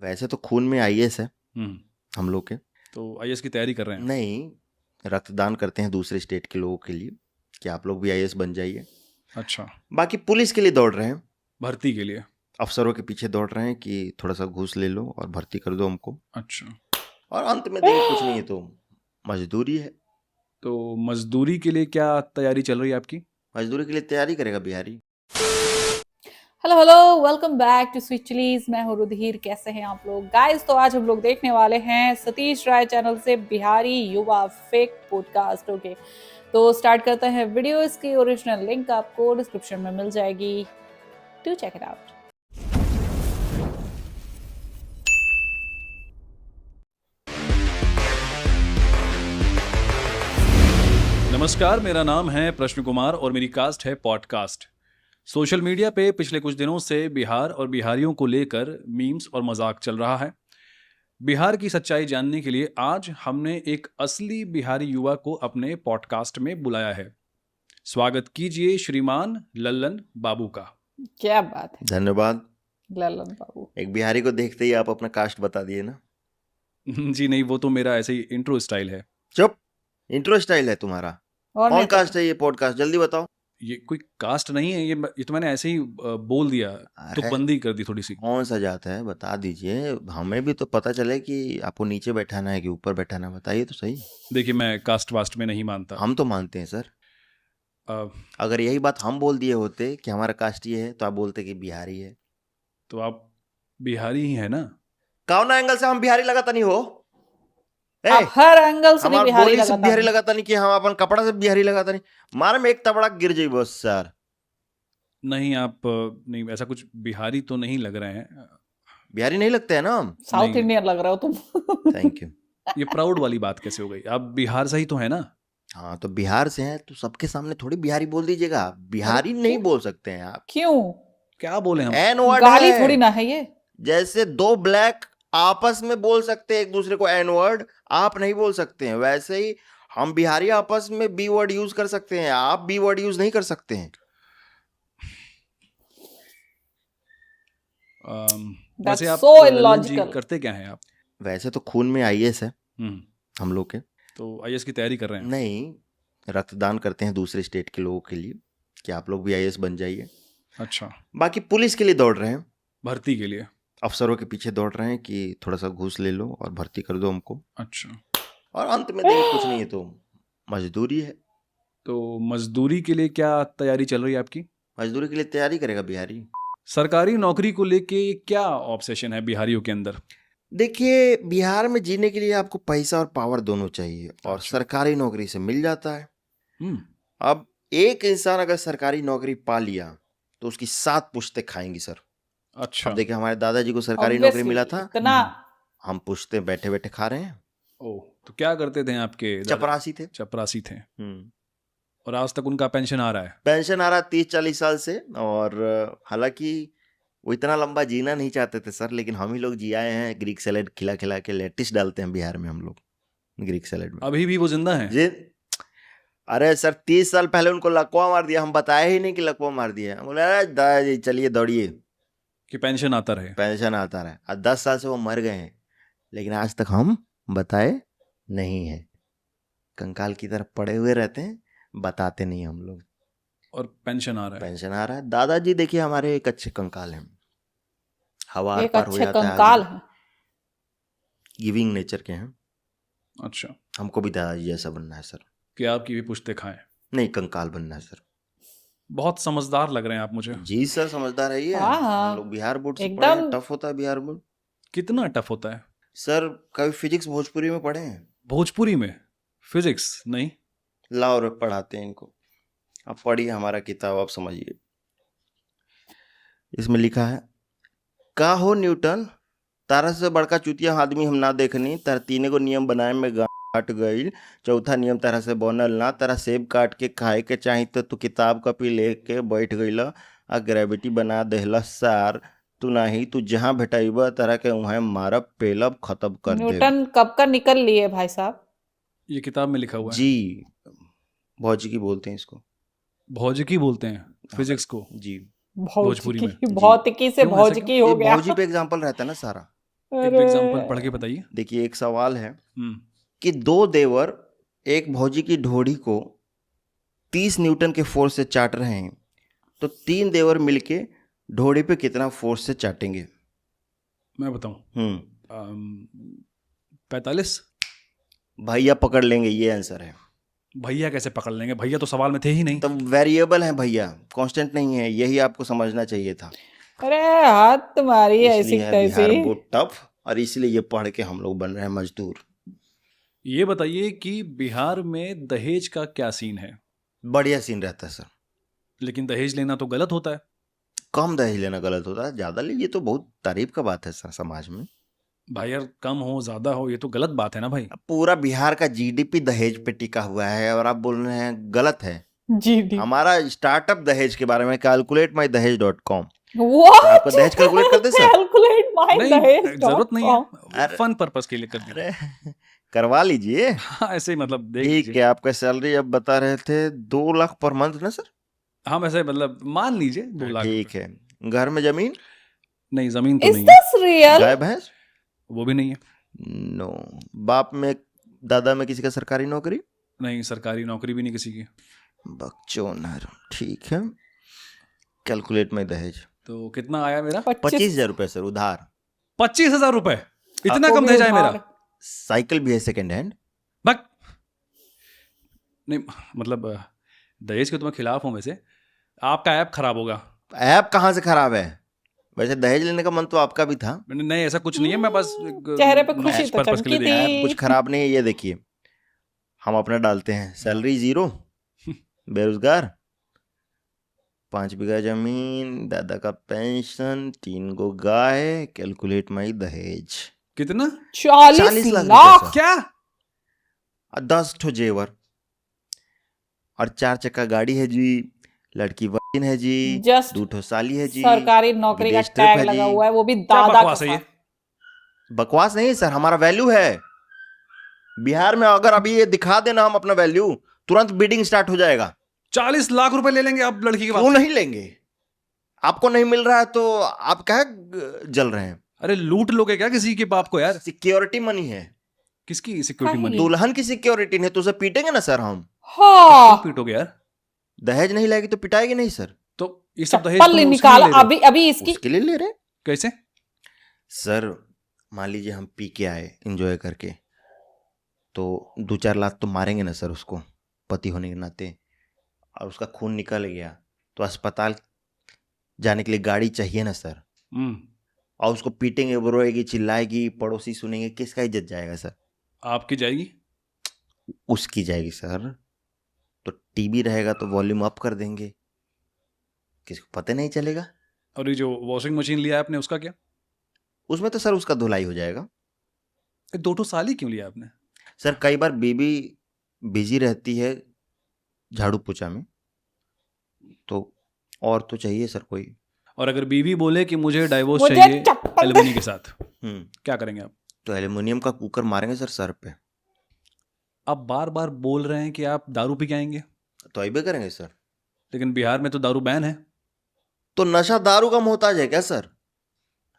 वैसे तो खून में आईएएस है हम्म। हम लोग के। तो आईएएस की तैयारी कर रहे हैं? नहीं, रक्तदान करते हैं दूसरे स्टेट के लोगों के लिए कि आप लोग भी आईएएस बन जाइए। अच्छा, बाकी पुलिस के लिए दौड़ रहे हैं, भर्ती के लिए। अफसरों के पीछे दौड़ रहे हैं कि थोड़ा सा घूस ले लो और भर्ती कर दो हमको। अच्छा, और अंत में देखिए कुछ नहीं है तो मजदूरी है। तो मजदूरी के लिए क्या तैयारी चल रही है आपकी? मजदूरी के लिए तैयारी करेगा Bihari. Hello hello, welcome back to Sweet Chillies. मैं हूँ रुधिर। कैसे हैं आप लोग गाइस? तो आज हम लोग देखने वाले हैं सतीश राय चैनल से बिहारी युवा फेक पॉडकास्ट। ओके, तो स्टार्ट करते हैं वीडियो। इसकी ओरिजिनल लिंक आपको डिस्क्रिप्शन में मिल जाएगी, टू चेक इट आउट। नमस्कार, मेरा नाम है प्रश्न कुमार और मेरी कास्ट है पॉडकास्ट। सोशल मीडिया पे पिछले कुछ दिनों से बिहार और बिहारियों को लेकर मीम्स और मजाक चल रहा है। बिहार की सच्चाई जानने के लिए आज हमने एक असली बिहारी युवा को अपने पॉडकास्ट में बुलाया है। स्वागत कीजिए श्रीमान लल्लन बाबू का। क्या बात है, धन्यवाद। लल्लन बाबू। एक बिहारी को देखते ही आप अपना कास्ट बता दिए ना। जी नहीं, वो तो मेरा ऐसे ही इंट्रो स्टाइल है। चुप, इंट्रो स्टाइल है तुम्हारा। और कौन नहीं तो कास्ट है ये पॉडकास्ट, जल्दी बताओ। ये कोई कास्ट नहीं है, ये तो मैंने ऐसे ही बोल दिया, अरे तुकबंदी कर दी थोड़ी सी। कौन सा जात है बता दीजिए, हमें भी तो पता चले कि आपको नीचे बैठाना है कि ऊपर बैठाना है, बताइए तो सही। देखिए, मैं कास्ट वास्ट में नहीं मानता। हम तो मानते हैं सर। अ, अगर यही बात हम बोल दिए होते कि हमारा कास्ट ये है तो आप बोलते कि बिहारी है। तो आप बिहारी ही है ना? कौन एंगल से हम बिहारी लगाता नहीं हो? आप हर एंगल से नहीं हमार बिहारी बोली से लगाता बिहारी नहीं। लगाता नहीं कि हम अपन कपड़ा से बिहारी लगाता नहीं। मारे में एक तबड़ा गिर जाई बस सर। नहीं, आप नहीं, ऐसा कुछ बिहारी तो नहीं लग रहे हैं। बिहारी नहीं लगते हैं ना हम। साउथ नहीं। इंडियन लग रहे हो तुम। Thank you. ये प्राउड वाली बात कैसे हो गई? आप बिहार से ही तो है ना? हाँ तो बिहार से हैं तो सबके सामने थोड़ी बिहारी बोल दीजिएगा। बिहारी अरे नहीं क्यों? बोल सकते हैं आप। क्यों? क्या बोले हम? एन वर्ड गाली है। थोड़ी ना है ये। जैसे दो ब्लैक आपस में बोल सकते हैं एक दूसरे को एन वर्ड, आप नहीं बोल सकते हैं, वैसे ही हम बिहारी आपस में बी वर्ड यूज कर सकते हैं, आप बी वर्ड यूज नहीं कर सकते हैं। That's वैसे आप so लल्लन जी illogical. करते क्या हैं आप? वैसे तो खून में आईएएस है हम्म। हम लोग के। तो आईएएस की तैयारी कर रहे हैं? नहीं, रक्तदान करते हैं दूसरे स्टेट के लोगों के लिए कि आप लोग भी आईएएस बन जाइए। अच्छा, बाकी पुलिस के लिए दौड़ रहे हैं, भर्ती के लिए। अफसरों के पीछे दौड़ रहे हैं कि थोड़ा सा घूस ले लो और भर्ती कर दो हमको। अच्छा, और अंत में देखिए कुछ नहीं है तो मजदूरी है। तो मजदूरी के लिए क्या तैयारी चल रही है आपकी? मजदूरी के लिए तैयारी करेगा बिहारी। सरकारी नौकरी को लेके क्या ऑब्सेशन है बिहारियों के अंदर? देखिए, बिहार में जीने के लिए आपको पैसा और पावर दोनों चाहिए और अच्छा। सरकारी नौकरी से मिल जाता है। हम्म। अब एक इंसान अगर सरकारी नौकरी पा लिया तो उसकी 7 पुश्तें खाएंगी सर। अच्छा। अब देखिए, हमारे दादाजी को सरकारी नौकरी Obviously, मिला था, इतना हम पुश्तें बैठे बैठे खा रहे हैं। ओ, तो क्या करते थे आपके दादा? चपरासी थे। चपरासी थे। और आज तक उनका पेंशन आ रहा है? पेंशन आ रहा 30-40 साल से। और हालांकि वो इतना लंबा जीना नहीं चाहते थे सर, लेकिन हम ही लोग जी आए हैं। ग्रीक सैलेड खिला खिला के लेटिस डालते हैं बिहार में हम लोग, ग्रीक सैलेड में। अभी भी वो जिंदा है? जी, अरे सर 30 साल पहले उनको लकवा मार दिया, हम बताए ही नहीं कि लकवा मार दिया। हम बोले अरे दादाजी चलिए दौड़िए, कि पेंशन आता रहे। पेंशन आता रहा। और 10 साल से वो मर गए हैं, लेकिन आज तक हम बताए नहीं है। कंकाल की तरफ पड़े हुए रहते हैं, बताते नहीं हम लोग। और पेंशन आ रहा है? पेंशन आ रहा है। दादाजी देखिए हमारे एक अच्छे कंकाल हैं, हवा आर एक पार हो अच्छे जाता है कंकाल आदमी। है। गिविंग नेचर के हैं। अच्छा, हमको भी दादाजी जैसा बनना है सर। कि आपकी भी पुश्ते खाएं। नहीं, कंकाल बनना है सर। बहुत समझदार लग रहे हैं आप मुझे। जी सर, समझदार है ये। हाँ हाँ, हम लोग बिहार बोर्ड से पढ़े हैं, एकदम। टफ होता है बिहार बोर्ड। कितना टफ होता है? सर कभी फिजिक्स भोजपुरी में पढ़े हैं? भोजपुरी में फिजिक्स नहीं। लाओ पढ़ाते हैं इनको, आप पढ़िए हमारा किताब, आप समझिए। इसमें लिखा है, का हो न्यूटन, तारा से बड़का चुतिया आदमी हम ना देखनी, तारा तीने को नियम बनाए में गाट गईल, चौथा नियम तारा से बनल ना, तारा सेब काट के खाए के चाही तो तू किताब कॉपी लेके बैठ गईल आ ग्रेविटी बना देहला सार। तू नहीं, तू जहाँ भेटाइबा तारा के वहाँ मारब पेलब खत्म कर देब। न्यूटन कब का निकल लिए भाई साहब? ये किताब में लिखा हुआ है? जी, भौजिकी बोलते हैं इसको। भौजिकी बोलते हैं फिजिक्स को? जी, भोजपुरी में? भौतिकी, भौतिकी से क्यों, ऐसा भौजिकी हो ये गया। भौजी पे एग्जाम्पल रहता है ना सारा। एक दो एग्जांपल पढ़ के बताइए। देखिए, एक सवाल है हम्म। कि दो देवर एक भौजी की ढोड़ी को 30 न्यूटन के फोर्स से चाट रहे हैं, तो 3 देवर मिलके ढोड़ी पे कितना फोर्स से चाटेंगे? मैं बताऊं? 45। भैया पकड़ लेंगे, ये आंसर है। भैया कैसे पकड़ लेंगे? भैया तो सवाल में थे ही नहीं। तो वेरिएबल है भैया, कांस्टेंट नहीं है, यही आपको समझना चाहिए था। अरे हाथ तुम्हारी ऐसी इसलिए है बिहार तैसी। बोर्ड टफ, और इसलिए ये पढ़ के हम लोग बन रहे हैं मजदूर। ये बताइए कि बिहार में दहेज का क्या सीन है? बढ़िया सीन रहता है सर। लेकिन दहेज लेना तो गलत होता है। कम दहेज लेना गलत होता है, ज्यादा लीजिए तो बहुत तारीफ का बात है सर समाज में। भाई यार, कम हो ज्यादा हो ये तो गलत बात है ना भाई। अब पूरा बिहार का जीडीपी दहेज पे टिका हुआ है और आप बोल रहे हैं गलत है। जी डी हमारा स्टार्टअप दहेज के बारे में calculatemydahez.com। व्हाट? आपको दहेज कैलकुलेट कर दे सर? कैलकुलेट माय नहीं, दहेज जरूरत नहीं है, अरे- फन पर्पस के लिए कर दिया। अरे करवा लीजिए। हाँ, ऐसे ही मतलब देख ठीक लीजिए। है, आपका सैलरी अब बता रहे थे 2 लाख पर मंथ ना सर? हाँ, वैसे मतलब मान लीजिए 2 लाख ठीक रुपए। है। घर में जमीन? नहीं, जमीन तो इज नहीं है। This real? गाय भैंस? वो भी नहीं है। नो। बाप में, दादा में किसी का सरकारी नौकरी? नहीं, सरकारी नौकरी भी नहीं किसी की। बकचोदर। ठीक है, कैलकुलेट में दहेज तो कितना आया मेरा? 25,000 रुपए सर, उधार। 25,000 रुपए? इतना वो कम भी दहेज आया उधार। मेरा? साइकिल भी है सेकंड हैंड। बक नहीं, मतलब दहेज के तो मैं खिलाफ हूं वैसे। आपका ऐप खराब होगा। ऐप कहाँ से खराब है? वैसे दहेज लेने का मन तो आपका भी था। नहीं, ऐसा कुछ नहीं है, मैं बस चेहरे पे खुशी मैच तो पर्पस के लिए चमकी दे रहा हूं। थी। ऐप कुछ खराब नहीं है, ये देखिए हम अपना डालते हैं। सैलरी 0, बेरोजगार, 5 बीघा जमीन, दादा का पेंशन, 3 गो गाय, कैलकुलेट माई दहेज। कितना? 40 40 लाख लाख। रुपए क्या? और 10 ठो जेवर और 4 चक्का गाड़ी है जी, लड़की वर्जिन है जी, जस्ट 2 ठो साली है जी, सरकारी नौकरी का विदेश ट्रिप टैग है लगा जी। हुआ है, वो भी क्या दादा के बकवास है ये? साथ। बकवास नहीं सर, हमारा वैल्यू है बिहार में। अगर अभी ये दिखा देना हम अपना वैल्यू, तुरंत बिडिंग स्टार्ट हो जाएगा। 40 लाख रुपए ले लेंगे आप लड़की के क्यों बाद? नहीं लेंगे? आपको नहीं मिल रहा है तो आप क्या जल रहे हैं? अरे लूट लोगे क्या किसी के बाप को यार? सिक्योरिटी मनी है, किसकी सिक्योरिटी कहीं। मनी? दुल्हन की सिक्योरिटी नहीं, तो उसे पीटेंगे ना सर हम। हाँ, क्यों पीटोगे यार? दहेज नहीं लाएगी तो पिटाएगी नहीं सर? तो ये सब दहेज चप्पल तुम उसके निकाल लिए ले रहे हो? अभी अभी इसकी। उसके लिए ले रहे हैं। कैसे? सर मान लीजिए हम पी के आए एंजॉय करके, तो 2-4 लाख तो मारेंगे ना सर उसको, पति होने के नाते। और उसका खून निकल गया तो अस्पताल जाने के लिए गाड़ी चाहिए ना सर। हम्म। और उसको पीटेंगे, वो रोएगी, चिल्लाएगी, पड़ोसी सुनेंगे, किसका इज्जत जाएगा सर? आपकी जाएगी। उसकी जाएगी सर। तो टीवी रहेगा तो वॉल्यूम अप कर देंगे, किसी को पता नहीं चलेगा। और ये जो वॉशिंग मशीन लिया है आपने, उसका क्या? उसमें तो सर उसका धुलाई हो जाएगा। ये 2 साल ही क्यों लिया आपने? सर कई बार बीबी बिजी रहती है झाड़ू पोछा में, तो और तो चाहिए सर कोई। और अगर बीवी बोले कि मुझे डाइवोर्स मुझे चाहिए चप्पल दे। एलुमनी के साथ, हम्म क्या करेंगे आप? तो एल्यूमिनियम का कुकर मारेंगे सर पे। आप बार बार बोल रहे हैं कि आप दारू पी के आएंगे, तो ऐबे करेंगे सर। लेकिन बिहार में तो दारू बैन है। तो नशा दारू का मोहताज है क्या सर?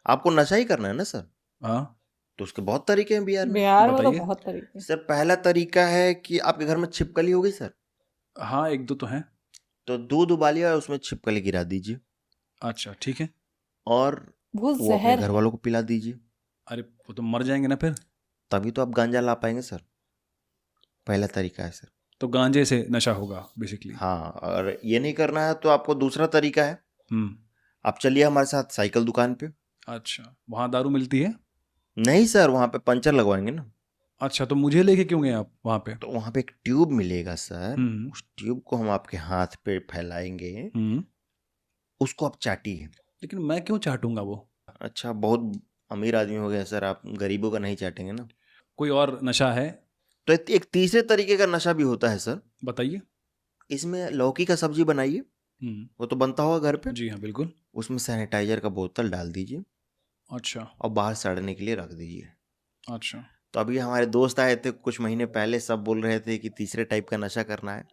आपको नशा ही करना है ना सर? हाँ, तो उसके बहुत तरीके हैं बिहार में। बिहार में तो बताइए। बहुत तरीके। सर पहला तरीका है कि आपके घर में छिपकली होगी सर, हाँ, 1-2 तो हैं। तो दूध उबालिए और उसमें छिपकली गिरा दीजिए अच्छा, ठीक है। और वो वो अपने जहर घर है। वालों को पिला दीजिए। अरे वो तो मर जाएंगे ना फिर। तभी तो आप गांजा ला पाएंगे सर। पहला तरीका है सर। तो गांजे से नशा होगा बेसिकली। हाँ, और ये नहीं करना है तो आपको दूसरा तरीका है, हम्म। आप चलिए हमारे साथ साइकिल दुकान पे। अच्छा, वहाँ दारू मिलती है? नहीं सर, वहाँ पे पंचर लगवाएंगे ना। अच्छा, तो मुझे लेके क्यों गए आप वहाँ पे? तो वहाँ पे एक ट्यूब मिलेगा सर, हम्म। उस ट्यूब को हम आपके हाथ पे फैलाएंगे, हम्म। उसको आप चाटिए। लेकिन मैं क्यों चाटूंगा वो? अच्छा, बहुत अमीर आदमी हो गया सर आप, गरीबों का नहीं चाटेंगे ना। कोई और नशा है? तो एक तीसरे तरीके का नशा भी होता है सर। बताइए। इसमें लौकी का सब्जी बनाइए, वो तो बनता होगा घर पे। जी हाँ, बिल्कुल। उसमें सैनिटाइजर का बोतल डाल दीजिए अच्छा। और बाहर सड़ने के लिए रख दीजिए। अच्छा। तो अभी हमारे दोस्त आए थे कुछ महीने पहले, सब बोल रहे थे कि तीसरे टाइप का नशा करना है।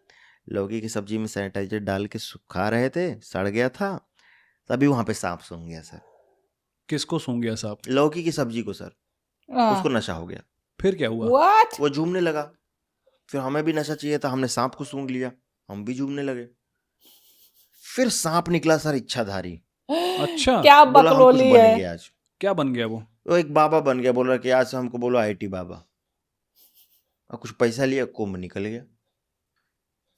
लौकी की सब्जी में सैनिटाइजर डाल के सुखा रहे थे, सड़ गया था, तभी वहाँ पे सांप सूंघ गया सर। किसको सूंघ गया सांप? लौकी की सब्जी को सर, उसको नशा हो गया, फिर क्या हुआ? व्हाट? वो झूमने लगा। फिर हमें भी नशा चाहिए था, हमने सांप को सूंघ लिया, हम भी झूमने लगे। फिर सांप निकला सर इच्छाधारी, अच्छा, क्या बोला हम कुछ बकलोली है। बनेंगे आज। क्या बन गया वो? वो एक बाबा बन गया, बोल रहा कि आज से हमको बोलो आईटी बाबा, और कुछ पैसा लिया, कुंभ निकल गया।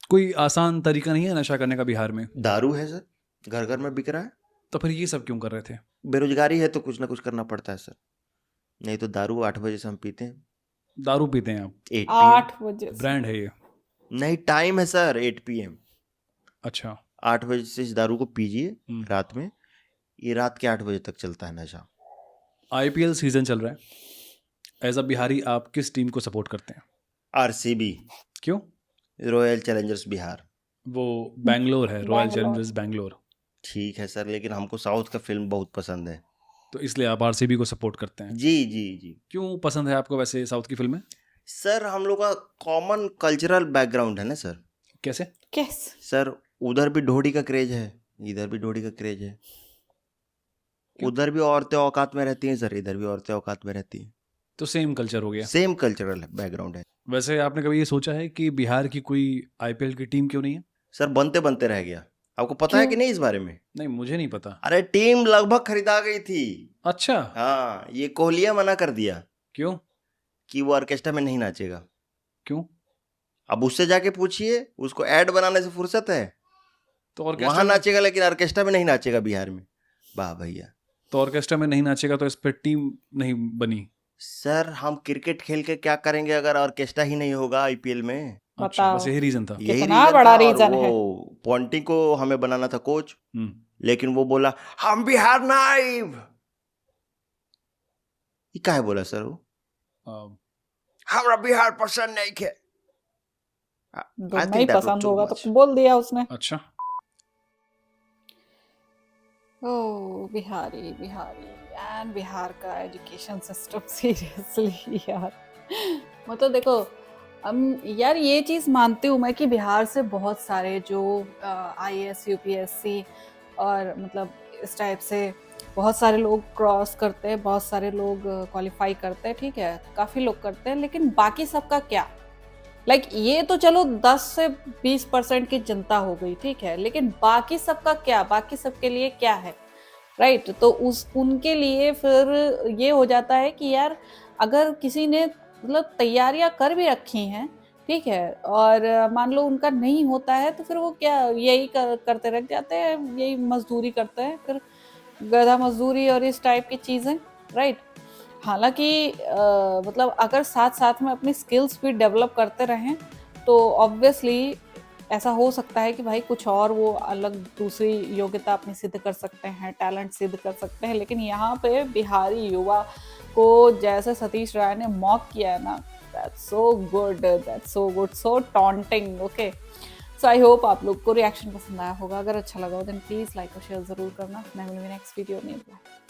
कोई आसान तरीका नहीं है नशा करने का बिहार में? दारू है सर, घर घर में बिक रहा है। तो फिर ये सब क्यों कर रहे थे? बेरोजगारी है तो कुछ ना कुछ करना पड़ता है सर, नहीं तो दारू 8 बजे से हम पीते हैं, दारू पीते हैं आप? 8 PM। 8 बजे से। ब्रांड है ये? नहीं, टाइम है सर, 8 PM। अच्छा। 8 बजे से इस दारू को पीजिए हम्म। रात में, ये रात के 8 बजे तक चलता है नशा। आईपीएल सीजन चल रहा है, एज अ बिहारी आप किस टीम को सपोर्ट करते हैं? RCB, क्यों? Royal Challengers Bihar. वो बैंगलोर है, रॉयल बैंगलोर। चैलेंजर्स बैंगलोर, ठीक है सर, लेकिन हमको साउथ का फिल्म बहुत पसंद है। तो इसलिए आप आरसीबी को सपोर्ट करते हैं। जी जी जी क्यों पसंद है आपको वैसे साउथ की फिल्में? सर, हम लोग का कॉमन कल्चरल बैकग्राउंड है ना सर। कैसे? कैसे? सर, उधर भी ढोड़ी का क्रेज है, इधर भी ढोड़ी का क्रेज है। क्यों? उधर भी औरतें औकात में रहती हैं सर, इधर भी औरतें औकात में रहती हैं। तो सेम कल्चर हो गया। सेम कल्चरल बैकग्राउंड है। वैसे आपने कभी ये सोचा है कि बिहार की कोई आईपीएल की टीम क्यों नहीं है? सर, बनते बनते रह गया। आपको पता है क्यों? कि नहीं इस बारे में? नहीं, मुझे नहीं पता। अरे टीम लगभग खरीदा गई थी। अच्छा, हाँ, ये कोहलिया मना कर दिया क्यों? कि वो ऑर्केस्ट्रा में नहीं नाचेगा। क्यों? अब उससे जाके पूछिए, उसको ऐड बनाने से फुर्सत है? तो वहां ऑर्केस्ट्रा में, नाचेगा लेकिन ऑर्केस्ट्रा में नहीं नाचेगा बिहार में। वाह भैया। तो ऑर्केस्ट्रा में नहीं नाचेगा तो इस पर टीम नहीं बनी। सर, हम क्रिकेट खेल के क्या करेंगे अगर ऑर्केस्ट्रा ही नहीं होगा आईपीएल में? अच्छा, बताओ। बस यही रीजन था। यही कितना रीजन बड़ा था। और रीजन है। वो पॉन्टिंग को हमें बनाना था कोच, हम्म। लेकिन वो बोला हम बिहार नाइब। ये काहे बोला सर वो? हमरा बिहार पसंद नहीं खे। I think नहीं that was पसंद too होगा much. तो बोल दिया उसने। अच्छा, ओ बिहारी बिहारी एंड बिहार का एजुकेशन सिस्टम सीरियसली यार। मतलब देखो, यार ये चीज़ मानती हूँ मैं कि बिहार से बहुत सारे जो IAS UPSC और मतलब इस टाइप से बहुत सारे लोग क्रॉस करते हैं, बहुत सारे लोग क्वालिफाई करते हैं, ठीक है, काफ़ी लोग करते हैं, लेकिन बाकी सबका क्या? ये तो चलो 10 से 20% की जनता हो गई, ठीक है, लेकिन बाकी सबका क्या? बाकी सबके लिए क्या है? राइट? तो उनके लिए फिर ये हो जाता है कि यार अगर किसी ने मतलब तैयारियां कर भी रखी हैं, ठीक है, और मान लो उनका नहीं होता है, तो फिर वो क्या यही करते रह जाते हैं, यही मजदूरी करते हैं, फिर गधा मजदूरी और इस टाइप की चीज़ें, राइट? हालांकि मतलब अगर साथ साथ में अपनी स्किल्स भी डेवलप करते रहें तो ऑब्वियसली ऐसा हो सकता है कि भाई कुछ और वो अलग दूसरी योग्यता अपनी सिद्ध कर सकते हैं, टैलेंट सिद्ध कर सकते हैं। लेकिन यहाँ पे बिहारी युवा को जैसे सतीश राय ने मॉक किया है ना, that's so good, that's so good, so taunting. Okay, so I hope आप लोग को रिएक्शन पसंद आया होगा। अगर अच्छा लगा हो देन प्लीज़ लाइक और शेयर ज़रूर करना। मैं मिलूंगी नेक्स्ट वीडियो में।